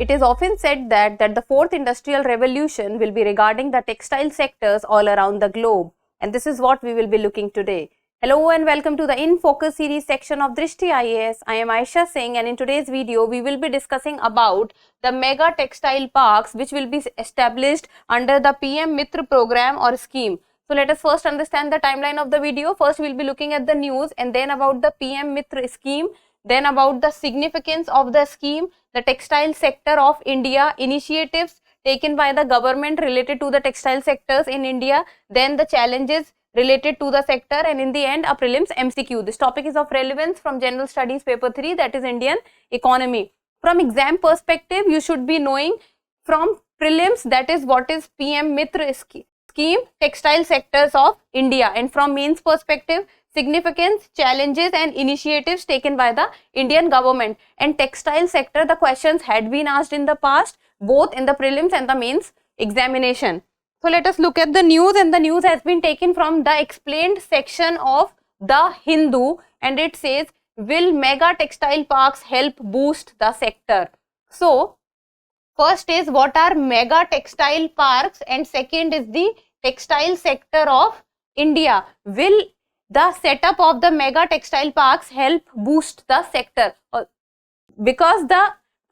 It is often said that the fourth industrial revolution will be regarding the textile sectors all around the globe, and this is what we will be looking today. Hello and welcome to the In Focus series section of Drishti IAS. I am Aisha Singh, and in today's video we will be discussing about the mega textile parks which will be established under the PM Mitra program or scheme. So let us first understand the timeline of the video. First we will be looking at the news, and then about the PM Mitra scheme, then about the significance of the scheme, the textile sector of India, initiatives taken by the government related to the textile sectors in India, then the challenges related to the sector, and in the end a prelims MCQ. This topic is of relevance from General Studies paper 3, that is Indian economy. From exam perspective, you should be knowing from prelims, that is what is PM Mitra scheme, textile sectors of India, and from mains perspective, significance, challenges and initiatives taken by the Indian government. And textile sector, the questions had been asked in the past, both in the prelims and the mains examination. So let us look at the news, and the news has been taken from the explained section of The Hindu, and it says, will mega textile parks help boost the sector? So first is what are mega textile parks, and second is the textile sector of India. Will the setup of the mega textile parks help boost the sector? Because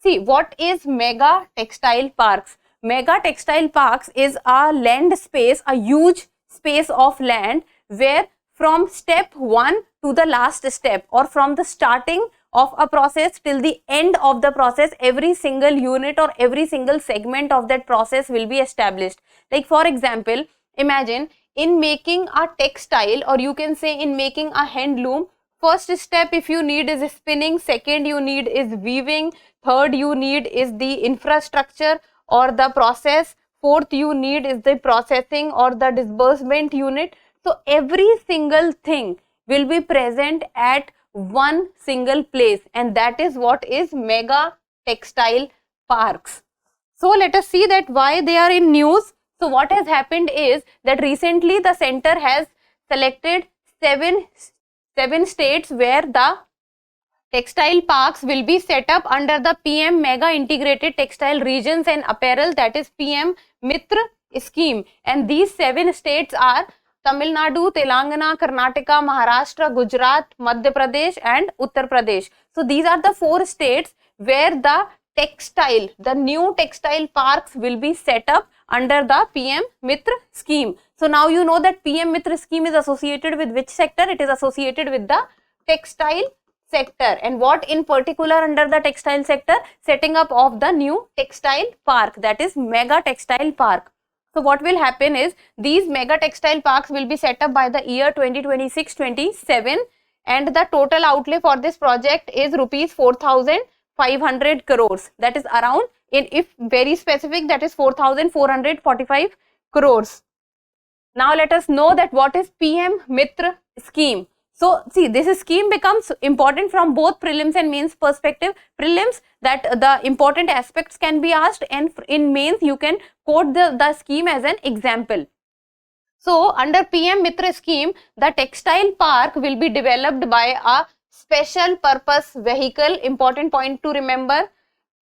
what is mega textile parks? Mega textile parks is a land space, a huge space of land where from step 1 to the last step, or from the starting of a process till the end of the process, every single unit or every single segment of that process will be established. Like for example, imagine in making a textile, or you can say in making a handloom, first step if you need is spinning, second you need is weaving, third you need is the infrastructure or the process, fourth you need is the processing or the disbursement unit. So every single thing will be present at one single place, and that is what is mega textile parks. So let us see that why they are in news. So what has happened is that recently the center has selected seven states where the textile parks will be set up under the PM Mega Integrated Textile Regions and Apparel, that is PM Mitra scheme. And these 7 states are Tamil Nadu, Telangana, Karnataka, Maharashtra, Gujarat, Madhya Pradesh and Uttar Pradesh. So these are the 4 states where the new textile parks will be set up under the PM Mitra scheme. So now you know that PM Mitra scheme is associated with which sector? It is associated with the textile sector. And what in particular under the textile sector? Setting up of the new textile park, that is mega textile park. So what will happen is these mega textile parks will be set up by the year 2026-27, and the total outlay for this project is rupees 4,500 crores. That is around, if very specific, that is 4,445 crores. Now let us know that what is PM Mitra scheme. So see, this scheme becomes important from both prelims and mains perspective. Prelims, that the important aspects can be asked, and in mains you can quote the scheme as an example. So under PM Mitra scheme, the textile park will be developed by a special purpose vehicle, important point to remember,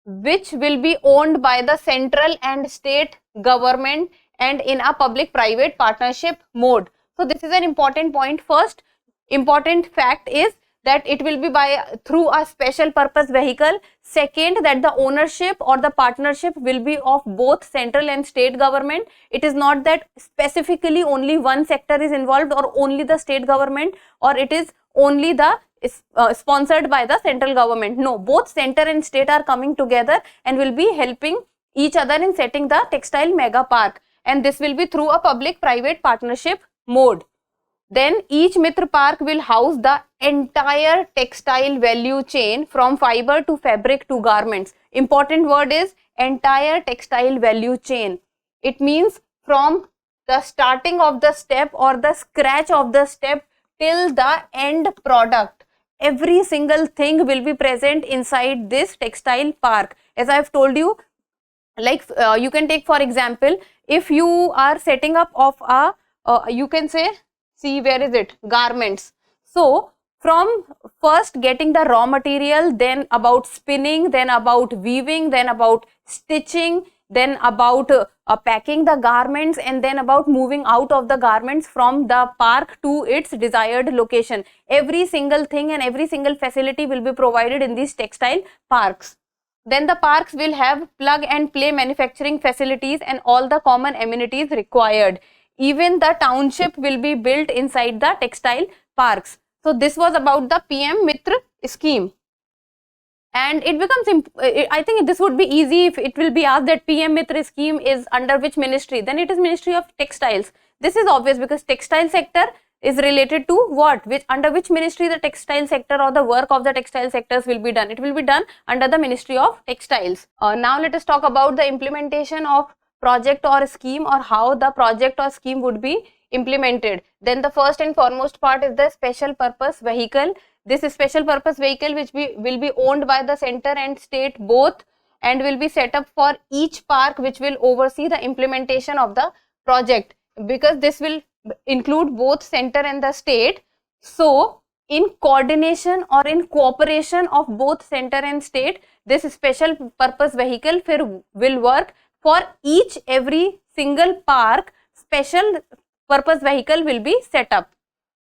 which will be owned by the central and state government and in a public-private partnership mode. So this is an important point. First important fact is that it will be through a special purpose vehicle. Second, that the ownership or the partnership will be of both central and state government. It is not that specifically only one sector is involved or only the state government, or it is only the sponsored by the central government. No, both center and state are coming together and will be helping each other in setting the textile mega park, and this will be through a public-private partnership mode. Then each Mitra park will house the entire textile value chain from fiber to fabric to garments. Important word is entire textile value chain. It means from the starting of the step or the scratch of the step till the end product. Every single thing will be present inside this textile park. As I have told you, like you can take for example, if you are setting up of a, you can say, see where is it, garments. So from first getting the raw material, then about spinning, then about weaving, then about stitching, then about packing the garments, and then about moving out of the garments from the park to its desired location. Every single thing and every single facility will be provided in these textile parks. Then the parks will have plug and play manufacturing facilities and all the common amenities required. Even the township will be built inside the textile parks. So this was about the PM Mitra scheme. And it becomes, I think this would be easy if it will be asked that PM Mitra scheme is under which ministry, then it is Ministry of Textiles. This is obvious because textile sector is related to what, which under which ministry the textile sector or the work of the textile sectors will be done. It will be done under the Ministry of Textiles. Now let us talk about the implementation of project or scheme, or how the project or scheme would be implemented. Then the first and foremost part is the special purpose vehicle. This special purpose vehicle which will be owned by the center and state both, and will be set up for each park, which will oversee the implementation of the project, because this will include both center and the state. So in coordination or in cooperation of both center and state, this special purpose vehicle will work for each every single park. Special purpose vehicle will be set up.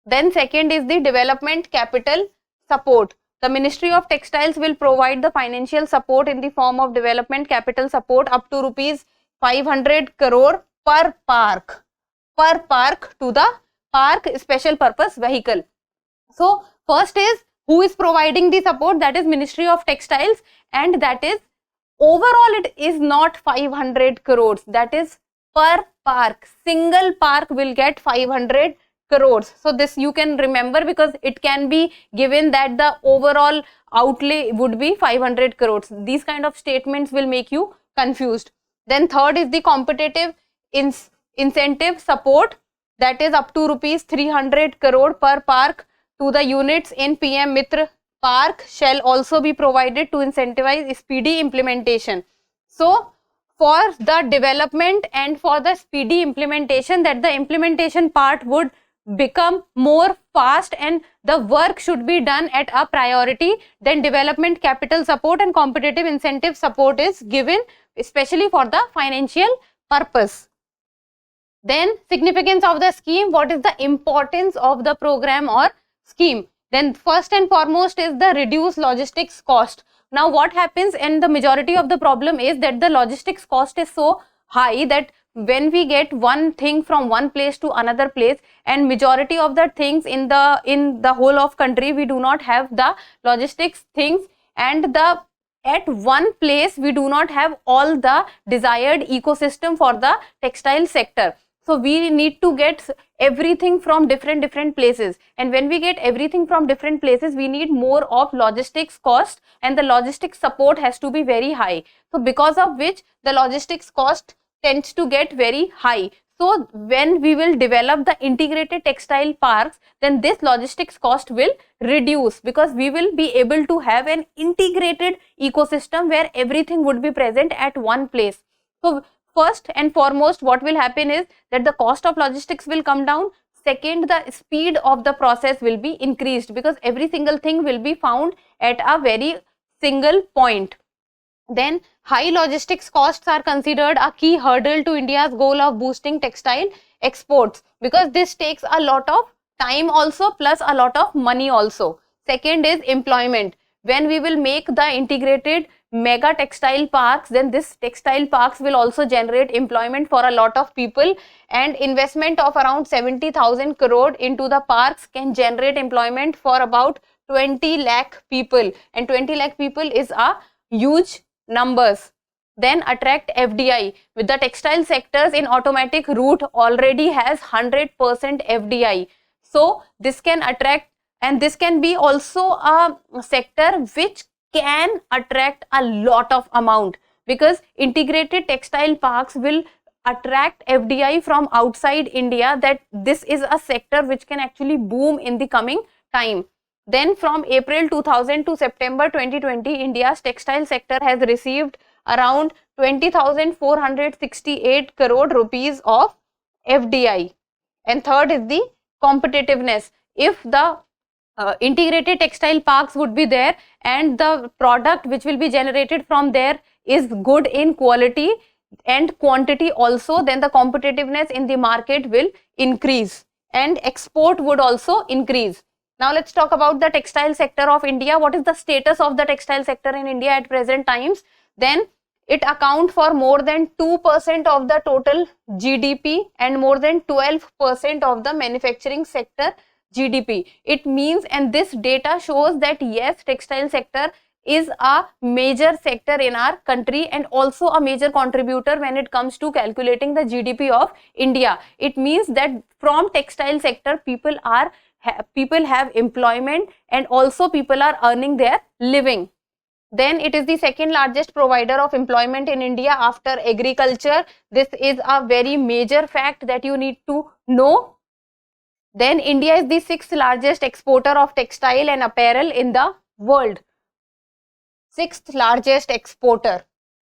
Then second is the development capital support. The Ministry of Textiles will provide the financial support in the form of development capital support up to rupees 500 crore per park to the park special purpose vehicle. So first is who is providing the support, that is Ministry of Textiles, and that is overall it is not 500 crores, that is per park. Single park will get 500 crores. So this you can remember, because it can be given that the overall outlay would be 500 crores. These kind of statements will make you confused. Then third is the competitive incentive support, that is up to rupees 300 crore per park to the units in PM Mitra park shall also be provided to incentivize speedy implementation. So for the development and for the speedy implementation, that the implementation part would become more fast and the work should be done at a priority, then development capital support and competitive incentive support is given, especially for the financial purpose. Then significance of the scheme, what is the importance of the program or scheme? Then first and foremost is the reduced logistics cost. Now what happens, and the majority of the problem is that the logistics cost is so high that when we get one thing from one place to another place, and majority of the things in the whole of country we do not have the logistics things, and at one place we do not have all the desired ecosystem for the textile sector. So we need to get everything from different places, and when we get everything from different places, we need more of logistics cost, and the logistics support has to be very high. So because of which the logistics cost tends to get very high. So when we will develop the integrated textile parks, then this logistics cost will reduce, because we will be able to have an integrated ecosystem where everything would be present at one place. So first and foremost, what will happen is that the cost of logistics will come down. Second, the speed of the process will be increased, because every single thing will be found at a very single point. Then high logistics costs are considered a key hurdle to India's goal of boosting textile exports, because this takes a lot of time also plus a lot of money also. Second is employment. When we will make the integrated mega textile parks, then this textile parks will also generate employment for a lot of people, and investment of around 70,000 crore into the parks can generate employment for about 20 lakh people, and 20 lakh people is a huge numbers. Then attract FDI. With the textile sectors in automatic route already has 100% FDI. So this can attract, and this can be also a sector which can attract a lot of amount, because integrated textile parks will attract FDI from outside India, that this is a sector which can actually boom in the coming time. Then from April 2000 to September 2020, India's textile sector has received around 20,468 crore rupees of FDI. And third is the competitiveness. If the integrated textile parks would be there, and the product which will be generated from there is good in quality and quantity also, then the competitiveness in the market will increase and export would also increase. Now let's talk about the textile sector of India. What is the status of the textile sector in India at present times? Then it accounts for more than 2% of the total GDP and more than 12% of the manufacturing sector GDP. It means, and this data shows that yes, textile sector is a major sector in our country and also a major contributor when it comes to calculating the GDP of India. It means that from textile sector people have employment and also people are earning their living. Then it is the second largest provider of employment in India after agriculture. This is a very major fact that you need to know. Then India is the sixth largest exporter of textile and apparel in the world. Sixth largest exporter.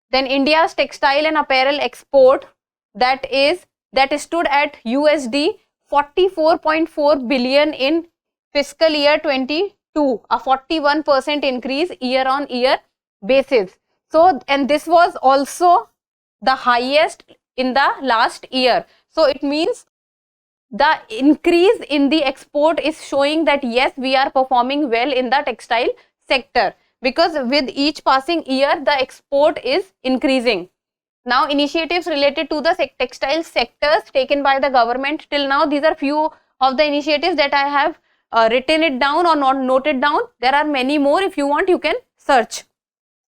Then India's textile and apparel export that stood at USD 44.4 billion in fiscal year 22, a 41% increase year on year basis. So, and this was also the highest in the last year. So it means the increase in the export is showing that yes, we are performing well in the textile sector, because with each passing year the export is increasing. Now initiatives related to the textile sectors taken by the government till now, these are few of the initiatives that I have written it down or not noted down. There are many more. If you want, you can search.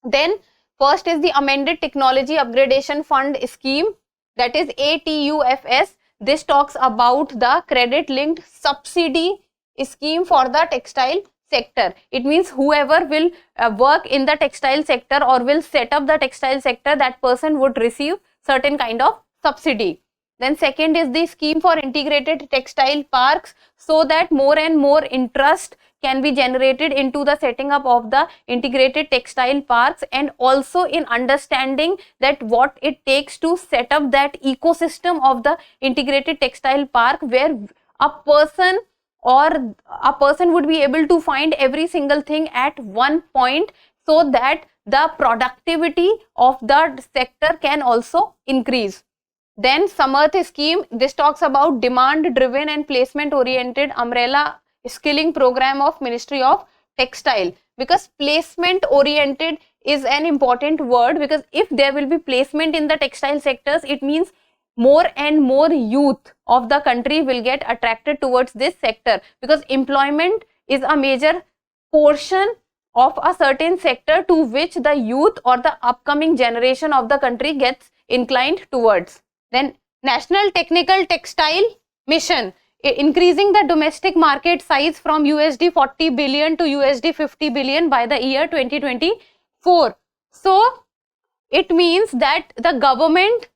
Then first is the Amended Technology Upgradation Fund Scheme, that is ATUFS. This talks about the credit linked subsidy scheme for the textile sector. It means whoever will work in the textile sector or will set up the textile sector, that person would receive certain kind of subsidy. Then second is the scheme for integrated textile parks, so that more and more interest can be generated into the setting up of the integrated textile parks, and also in understanding that what it takes to set up that ecosystem of the integrated textile park, where a person would be able to find every single thing at one point, so that the productivity of the sector can also increase. Then Samarth scheme, this talks about demand driven and placement oriented umbrella skilling program of Ministry of Textile, because placement oriented is an important word, because if there will be placement in the textile sectors, it means more and more youth of the country will get attracted towards this sector, because employment is a major portion of a certain sector to which the youth or the upcoming generation of the country gets inclined towards. Then National Technical Textile Mission, increasing the domestic market size from USD 40 billion to USD 50 billion by the year 2024. So it means that the government,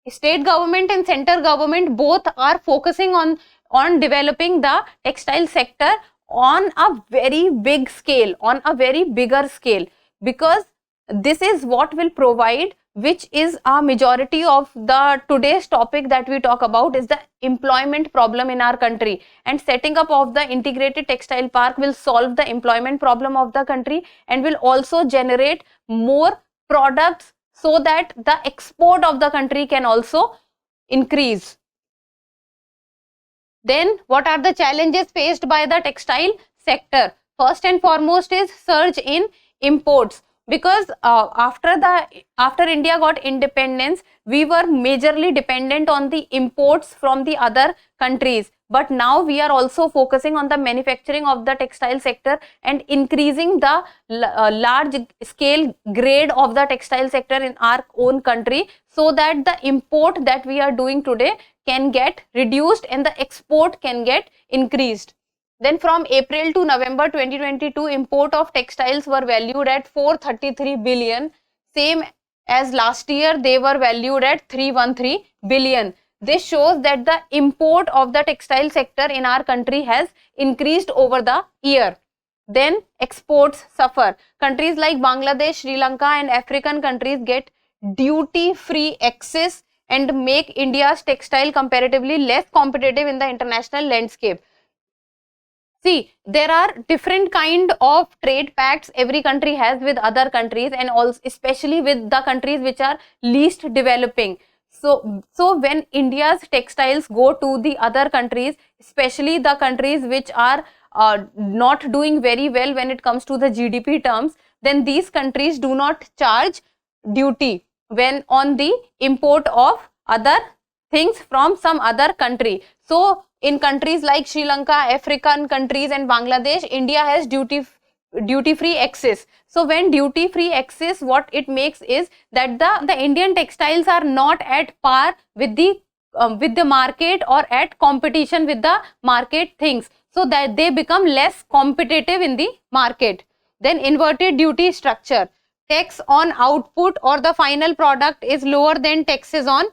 state government and central government both are focusing on developing the textile sector on a very big scale, on a very bigger scale, because this is what will provide, which is a majority of the today's topic that we talk about, is the employment problem in our country, and setting up of the integrated textile park will solve the employment problem of the country and will also generate more products, so that the export of the country can also increase. Then what are the challenges faced by the textile sector? First and foremost is surge in imports, because after India got independence, we were majorly dependent on the imports from the other countries, but now we are also focusing on the manufacturing of the textile sector and increasing the large scale grade of the textile sector in our own country, so that the import that we are doing today can get reduced and the export can get increased. Then from April to November 2022, import of textiles were valued at 433 billion. Same as last year, they were valued at 313 billion. This shows that the import of the textile sector in our country has increased over the year. Then exports suffer. Countries like Bangladesh, Sri Lanka and African countries get duty-free access and make India's textile comparatively less competitive in the international landscape. See, there are different kind of trade pacts every country has with other countries, and also especially with the countries which are least developing. So when India's textiles go to the other countries, especially the countries which are not doing very well when it comes to the GDP terms, then these countries do not charge duty when on the import of other things from some other country. So in countries like Sri Lanka, African countries and Bangladesh, India has duty free access. So when duty free access, what it makes is that the Indian textiles are not at par with the market or at competition with the market things, so that they become less competitive in the market. Then inverted duty structure. Tax on output or the final product is lower than taxes on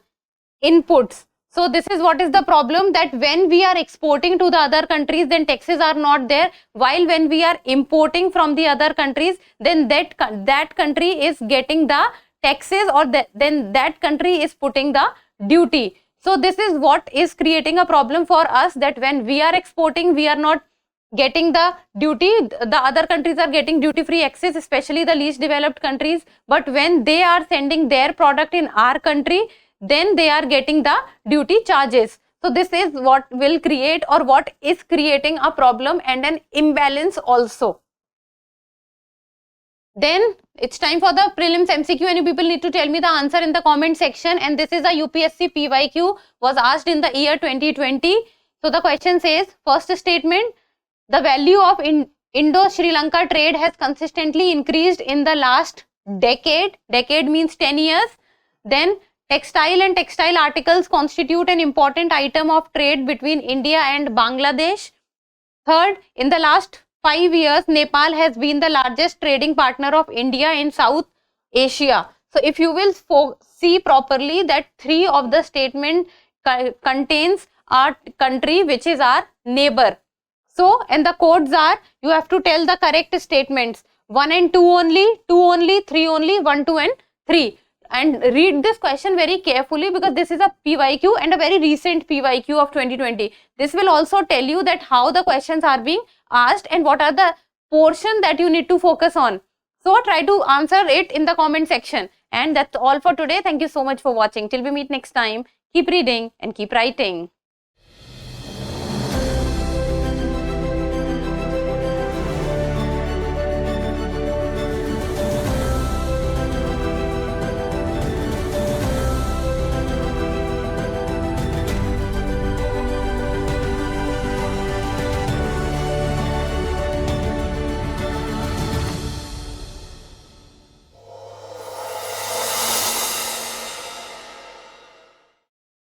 inputs. So this is what is the problem, that when we are exporting to the other countries, then taxes are not there, while when we are importing from the other countries, then that country is getting the taxes, or then that country is putting the duty. So this is what is creating a problem for us, that when we are exporting, we are not getting the duty, the other countries are getting duty free access, especially the least developed countries, but when they are sending their product in our country, then they are getting the duty charges. So this is what will create, or what is creating a problem and an imbalance also. Then it's time for the prelims MCQ, and you people need to tell me the answer in the comment section. And this is a UPSC PYQ, was asked in the year 2020. So the question says, first statement, the value of Indo-Sri Lanka trade has consistently increased in the last decade. Decade means 10 years. Then textile and textile articles constitute an important item of trade between India and Bangladesh. Third, in the last 5 years, Nepal has been the largest trading partner of India in South Asia. So if you will see properly, that 3 of the statement contains our country which is our neighbor. So, and the codes are, you have to tell the correct statements, 1 and 2 only, 2 only, 3 only, 1, 2 and 3. And read this question very carefully, because this is a PYQ and a very recent PYQ of 2020. This will also tell you that how the questions are being asked and what are the portion that you need to focus on. So try to answer it in the comment section. And that's all for today. Thank you so much for watching. Till we meet next time, keep reading and keep writing.